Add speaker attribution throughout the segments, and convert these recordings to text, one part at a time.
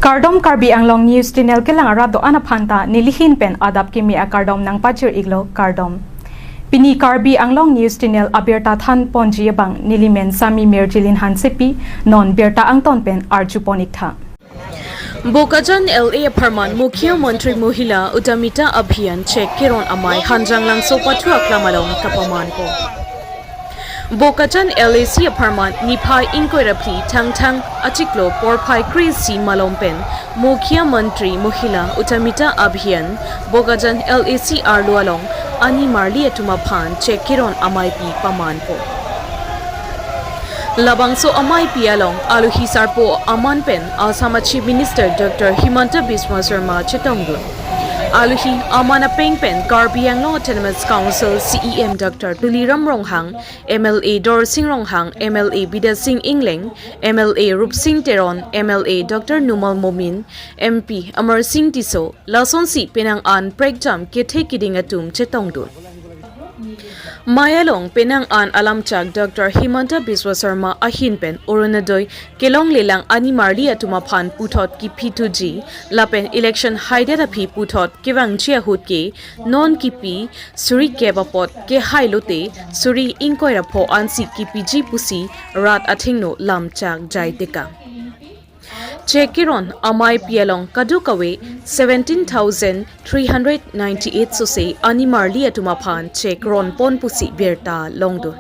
Speaker 1: Kardom Karbi Anglong News Channel kelang arado anaphanta nilihin pen adap kimi a kardom nang pachir iglo kardom. Pini Karbi Anglong News Channel abirta than ponji bang nilimen sami merjilin hansepi non berta angton pen arjuponik tha.
Speaker 2: Bokajan LA Apartment Mukhya Mantri Mohila Udamita Abhiyan Check Kiron Amai Hanjanglang Sopatu Aklamalong Kapaman po. Bokajan LAC Apartment Nipai Inkoirapli Tang Tang Achiklo Porpai Krisi Malompen Mukhya Mantri Mohila Udamita Abhiyan Bokajan LAC Arlualong Ani Marli Etumapan Check Kiron Amai Pi Paman po. Labangso Amai Pialong Aluhisar po Aman Pen Assam Chief Minister Dr. Himanta Biswa Sarma Chitongdun Aluhi Amana Peng Pen Karbi Anglong Autonomous Council CEM Dr. Tuliram Ronghang MLA Dor Singh Ronghang MLA Bida Singh Ingling MLA Rup Singh Teron MLA Dr. Numal Momin MP Amar Singh Tiso Lason Si Penang An Pregjam Kethe Kidingatum Chitongdun Mayalong Penang An Alamchak Dr. Himanta Biswa Sarma Ahin Pen Urunadoy Kelong Lelang Ani Marli Atumapan Putot Ki P2G Lapen Election Haiderapi Putot Kivang Chia Hutke Non Kipi Suri Kebapot Ke Hailote Suri Inkoirapo Ansi Kipi Pusi Rat Athingno Lamchak Jaiteka Chekiron Amai Pialong Kadukawe 17,398 Sose Ani Marli Atumapan Chekron Pon Pusi Berta Longdon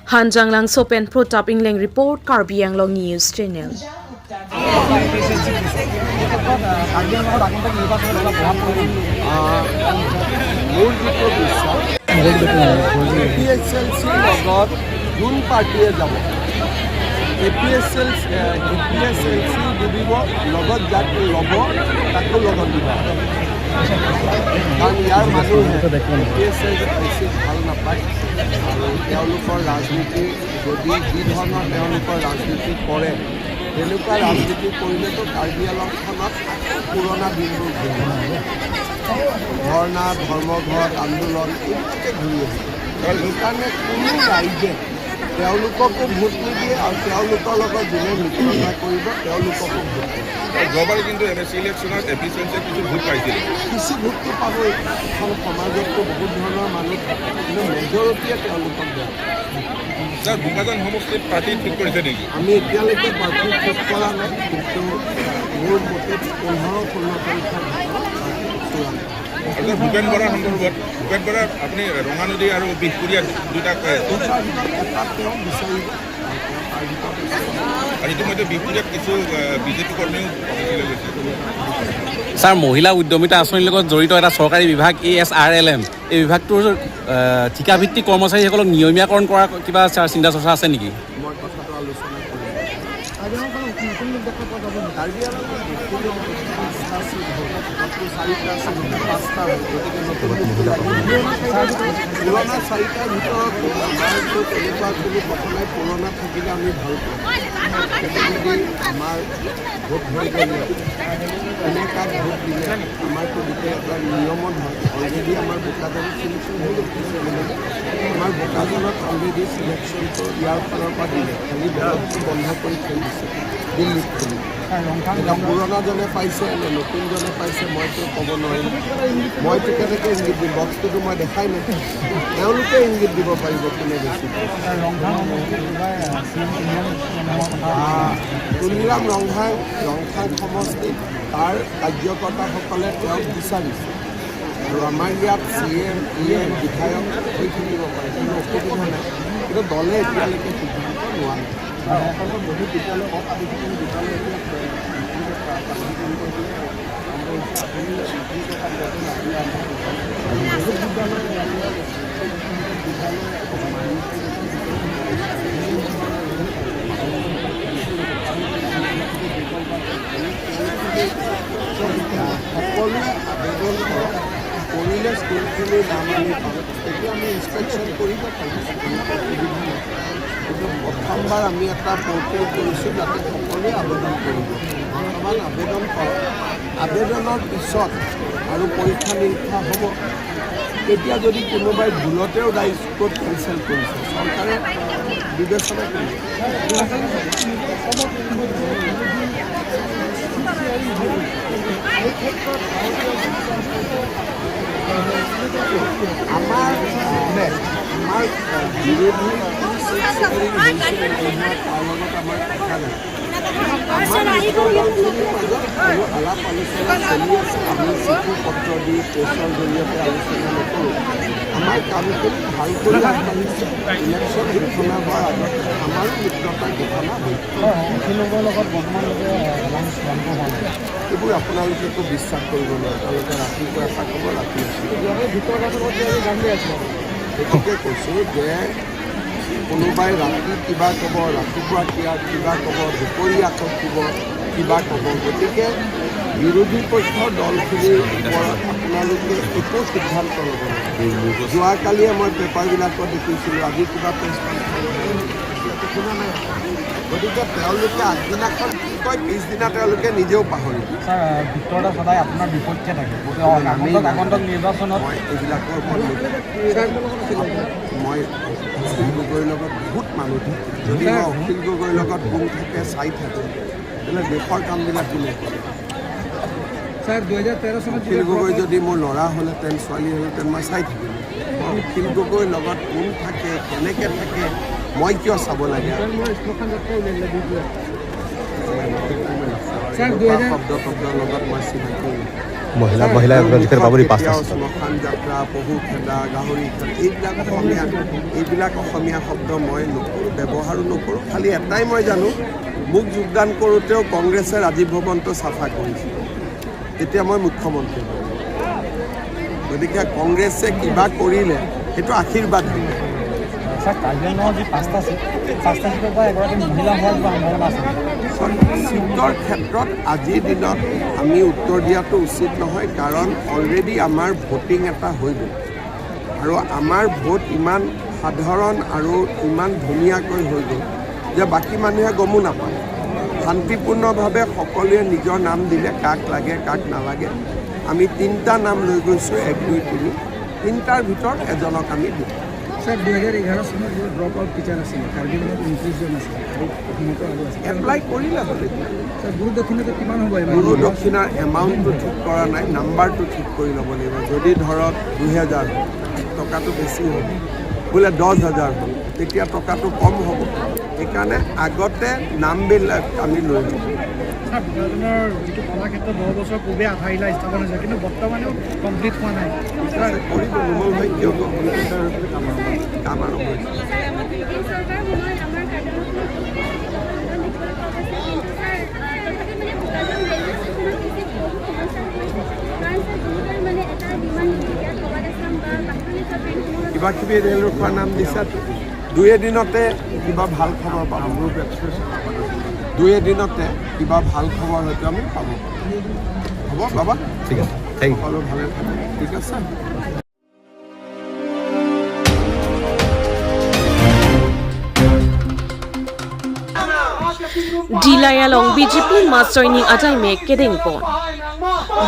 Speaker 2: Hanjanglang Sopen Protap Ingling Report Karbi Anglong News Channel
Speaker 3: APSLC দিব লগত যাক ল'ব তাকো লগত দিব কাৰণ ইয়াৰ মানুহে APSLC ভাল নাপায় আৰু তেওঁলোকৰ ৰাজনীতি যদি যি ধৰণৰ তেওঁলোকৰ ৰাজনীতি কৰে তেনেকুৱা ৰাজনীতি কৰিলেতো কাৰ্বি আংলংখনত পুৰণা দিনবোৰ ধৰ্ণা ধৰ্মঘট আন্দোলন এইবিলাকে ঘূৰি আছে আৰু সেইকাৰণে কোনো ৰাইজে তেওঁলোককো ভোট নিদিয়ে আৰু তেওঁলোকৰ লগত যোনে মিত্ৰতা কৰিব তেওঁলোককো ভোট দিয়ে
Speaker 4: যোৱাবাৰ কিন্তু এমএছচি ইলেকশ্যনত এফিচিয়েঞ্চিয়ে কিছু ভোট পাইছিল
Speaker 3: কিছু ভোটটো পাবই এখন সমাজততো বহুত ধৰণৰ মানুহ থাকে কিন্তু মেজৰিটিয়ে তেওঁলোকক দিয়ে
Speaker 4: ছাৰ বোকাজান সমষ্টিত পাৰ্টি ঠিক কৰিছে নেকি
Speaker 3: আমি এতিয়ালৈকে পাৰ্টি ঠিক কৰা নাই কিন্তু মোৰ মতে 15-16 তাৰিখৰ ভিতৰত
Speaker 4: ভূপেন বৰাৰ সন্দৰ্ভত ভূপেন বৰা আপুনি ৰঙানদী আৰু বিহপুৰীয়া দুটাক আৰু ইতিমধ্যে বিহপুৰীয়াত কিছু বিজেপি কৰ্মীও অফিচলৈ গৈছে
Speaker 5: ছাৰ মহিলা উদ্যমিতা আঁচনিৰ লগত জড়িত এটা চৰকাৰী বিভাগ ASRLM এই বিভাগটোৰ ঠিকাভিত্তিক কৰ্মচাৰীসকলক নিয়মীয়াকৰণ কৰা কিবা চিন্তা চৰ্চা আছে নেকি
Speaker 3: মই কথাটো আলোচনা পুৰণা চাৰিটাৰ ভিতৰত আমাৰতো তেনেকুৱা কোনো কথা নাই পুৰণা থাকিলে আমি ভাল পাওঁ যদি আমাৰ ভোট ধৰিব এনেকুৱা ভোট দিলে আমাৰতো গোটেই এটা নিয়মত হয় অলৰেডি আমাৰ বোকাজানত চিলেকশ্যন হৈ গৈছে আমাৰ বোকাজানত অলৰেডি চিলেকশ্যনটো ইয়াৰ ফালৰ পৰা দিলে খালি দলটো বন্ধ কৰি থৈ দিছে দিল্লীত খুলি এতিয়া পুৰণাজনে পাইছে নে নতুনজনে পাইছে মইতো ক'ব নোৱাৰিম মইতো কেনেকৈ ইংগিত দিম বক্সটোতো মই দেখাই নাই তেওঁলোকে ইংগিত দিব পাৰিব কোনে বেছি তুলিৰাম ৰংঘাং সমষ্টিত তাৰ কাৰ্যকৰ্তাসকলে তেওঁক বিচাৰিছে আৰু আমাৰ ইয়াত CM EM বিধায়ক হৈ থাকিব পাৰে কোনো অসুবিধা নাই কিন্তু দলে এতিয়ালৈকে সিদ্ধান্ত লোৱা নাই বহুত বিদ্যালয় বিদ্যালয় সকলো আবেদন কৰিলে স্কুলখিনিৰ নাম আমি পাওঁ তেতিয়া আমি ইনস্পেকশ্যন কৰিব পাৰিম কিন্তু প্ৰথমবাৰ আমি এটা পৰ্টেল কৰিছোঁ যাতে সকলোৱে আবেদন কৰিব বৰ্তমান আবেদন কৰক আবেদনৰ পিছত আৰু পৰীক্ষা নিৰীক্ষা হ'ব এতিয়া যদি কোনোবাই ভুলতেও স্কুল কেঞ্চেল কৰিছে চৰকাৰে বিবেচনা কৰিব। আমাৰ বিৰোধী তাৰ লগত আমাৰ কথা নাই। আলাপ আলোচনা চলি আছে। আমি চিঠি পত্ৰ দি প্ৰেছৰ জৰিয়তে আলোচনা নকৰোঁ। আমাৰ কামখিনি ভাল কৰি আগবাঢ়িছে। ইলেকশ্যন ঘোষণা হোৱাৰ আগত আমাৰো মিত্ৰতাৰ ঘোষণা হৈছে। এইবোৰ আপোনালোকেতো বিশ্বাস কৰিব নোৱাৰে। তেওঁলোকে ৰাতিপুৱা এটা ক'ব, ৰাতি গতিকে কৈছোঁ যে কোনোবাই ৰাতি কিবা ক'ব, ৰাতিপুৱা কিবা ক'ব, দুপৰীয়া আকৌ কিবা ক'ব। গতিকে বিৰোধী পক্ষৰ দলখিনিৰ ওপৰত আপোনালোকে একো সিদ্ধান্ত ল'ব নোৱাৰে। যোৱাকালিয়ে মই পেপাৰবিলাকত দেখিছিলোঁ, আজি কিবা প্ৰেছ কনফাৰেন্স শুনা নাই। গতিকে তেওঁলোকে আগদিনাখন কি কয়, পিছদিনা তেওঁলোকে নিজেও পাহৰি
Speaker 6: ভিতৰতে সদায় আপোনাৰ বিপক্ষে থাকে আগন্তুক নিৰ্বাচনত।
Speaker 3: মই এইবিলাকৰ ওপৰত মই অখিল গগৈৰ লগত বহুত মানুহ থাকে। যদি মই অখিল গগৈৰ লগত কোন থাকে চাই থাকোঁ, তেতিয়াহ'লে দেশৰ কামবিলাক কোনে কৰে?
Speaker 6: ছাৰ 2013 চনত
Speaker 3: অখিল গগৈ যদি মোৰ ল'ৰা হ'লহেঁতেন, ছোৱালী হ'লহেঁতেন, মই চাই থাকিলোঁ। মই অখিল গগৈৰ লগত কোন থাকে, কেনেকৈ থাকে, মই কিয় চাব লাগে? শব্দৰ লগত মই চিনাকি
Speaker 7: মহিলা অধিকাৰ পাবলৈ
Speaker 3: শ্মশান যাত্ৰা, পহু খেদা, গাহৰি খেদা, এইবিলাক অসমীয়া শব্দ মই নকৰোঁ, ব্যৱহাৰো নকৰোঁ। খালি এটাই মই জানো, মোক যোগদান কৰোঁতেও কংগ্ৰেছে ৰাজীৱ ভৱনটো চাফা কৰিছিল, তেতিয়া মই মুখ্যমন্ত্ৰী হ'লোঁ। গতিকে কংগ্ৰেছে কিবা কৰিলে সেইটো আশীৰ্বাদ হ'ব।
Speaker 6: ছাৰ কাজিৰঙাৰ যি 5টা চিটৰ পৰা এগৰাকী মহিলা হোৱাৰ সম্ভাৱনা আছে।
Speaker 3: চিটৰ ক্ষেত্ৰত আজিৰ দিনত আমি উত্তৰ দিয়াটো উচিত নহয়, কাৰণ অলৰেডি আমাৰ ভোটিং এটা হৈ গ'ল আৰু আমাৰ ভোট ইমান সাধাৰণ আৰু ইমান ধুনীয়াকৈ হৈ গ'ল যে বাকী মানুহে গমো নাপায়। শান্তিপূৰ্ণভাৱে সকলোৱে নিজৰ নাম দিলে, কাক লাগে কাক নালাগে। আমি 3টা নাম লৈ গৈছোঁ, 1, 2, 3। 3টাৰ ভিতৰত এজনক আমি দিম।
Speaker 6: ছাৰ 2011 চনত যিটো ড্ৰপ আউট টিচাৰ আছিলে, কাৰ্বি আংলঙত 29 জন আছিলে আৰু অসমতো আৰু আছে।
Speaker 3: এপ্লাই কৰিলে হ'লে
Speaker 6: ছাৰ গুৰু দক্ষিণাটো কিমান হ'ব?
Speaker 3: গুৰু দক্ষিণাৰ এমাউণ্টটো ঠিক কৰা নাই, নাম্বাৰটো ঠিক কৰি ল'ব লাগিব। যদি ধৰক 2000 টকাটো বেছি হ'ব, বোলে 10,000 হ'ল, তেতিয়া টকাটো কম হ'ব। সেইকাৰণে আগতে নামবিলাক আমি লৈ ল'ম।
Speaker 6: ছাৰ ভূটানৰ যিটো কলাক্ষেত্ৰ 10 বছৰ পূৰ্বে আধাৰিলা স্থাপন হৈছে, কিন্তু বৰ্তমানেও কমপ্লিট হোৱা নাই।
Speaker 3: কৰিব নোহোল হয়, কিয় কাম আৰম্ভ হৈছে। কিবা কিবি ৰেল ৰখোৱাৰ নাম দিছা, 2 এদিনতে কিবা ভাল খবৰ পাব। 2 এদিনতে কিবা ভাল খবৰ হয়তো আমি পাব। হ'ব বাবা,
Speaker 7: ঠিক আছে, থেংক ইউ।
Speaker 3: সকলো ভালে থাকে, ঠিক আছে।
Speaker 2: Dilayalong BJP Mastoining Ajay Mek Kedengpon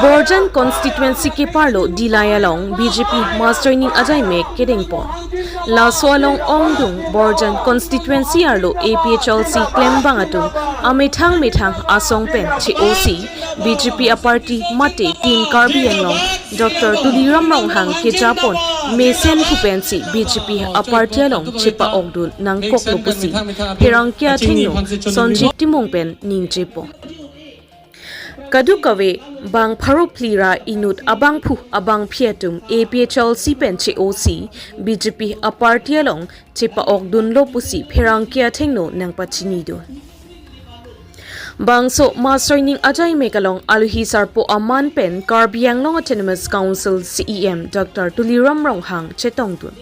Speaker 2: Borjan constituency ke parlo Dilayalong BJP Mastoining Ajay Mek Kedengpon La Swalong Ongdung Borjan constituency arlo APHLC Klembangatun Amethang Asong Pen Chi OC BJP a party mate team Karbi Anglong Dr. Tuliram Ronghang ke Japon Mesen Kupensi BJP a party along Chipa Ogdun Nang Koklopusi Hirangkia Thengno Sonjit Timongpen Ningjepo Kadukawe Bang Pharoplira Inut Abang Phu Abang Phietum APHLC Penche OC BJP a party along Chipa Ogdun Lopusi Hirangkia Thengno Nang Pachinido Bangso Mastoining Ajay Mekalong Aluhi Sarpo Aman Pen Karbi Anglong Autonomous Council CEM Dr. Tuliram Ronghang Chetongdun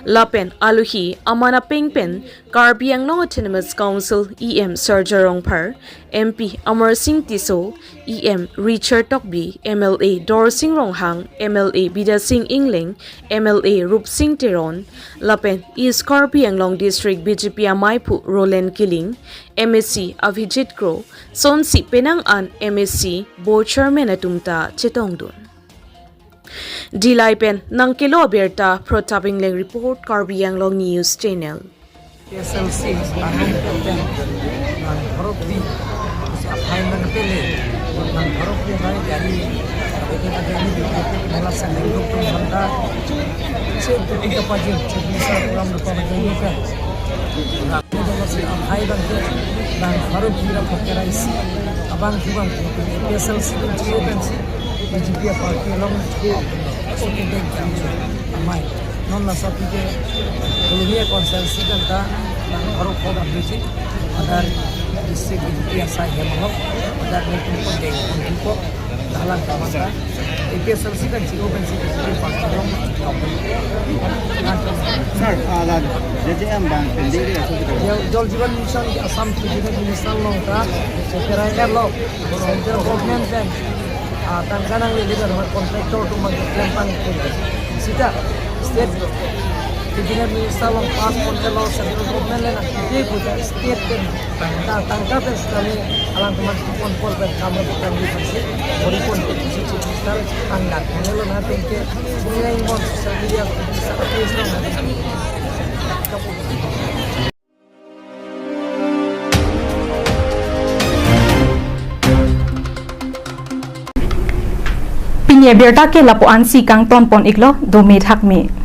Speaker 2: Lapen Aluhi Amana Pengpen Karbi Anglong Autonomous Council EM Serjarong Par MP Amar Singh Tiso EM Richard Tokbi MLA Dor Singh Ronghang MLA Bida Singh Ingling MLA Rup Singh Teron Lapen East Karbi Anglong District BJP Amaipu Roland Killing MSC Avijit Kro Sonsi Penang An MSC Board Chairman Atumta Chetongdun Dilai Pen Nangkelo Berta Protaping Leng Report Karbi Anglong News Channel
Speaker 8: PSLC anong kapten ng Haropi sa Thailand pele ng Haropi ay gani kapag agani dito nila sa lingkod ng banda sa ito pa din sa bisa ulam na pamagay ka na si Thailand ng Haropi na pagkaraisi abang hibang PSLC ng GOPNC BJP party along sa kibig amay non la sapi ke Columbia konsensi kanta nang harus kau ambil agar isi BJP yang saya mau agar mereka menjadi pembuka dalam kawasan PSLC kan GOPNC BJP parti along
Speaker 9: Sir, JJM bang pendiri atau tidak?
Speaker 8: Jol Jiwan Mission di Assam Cabinet Minister Longta Sekirakan lo Central Government dan tangkanang leader kontraktor tu mengelempang sida state Cabinet Minister Long pas kontraktor Central Government lena dia punya state dan tangkapan sekali alang teman pun pol kamu bukan di sini berikut sisi minister angkat menelo nanti ke nilai impor sedia seperti itu
Speaker 1: Pinya berta ke lapuan si kang ton pon iglo do me thak me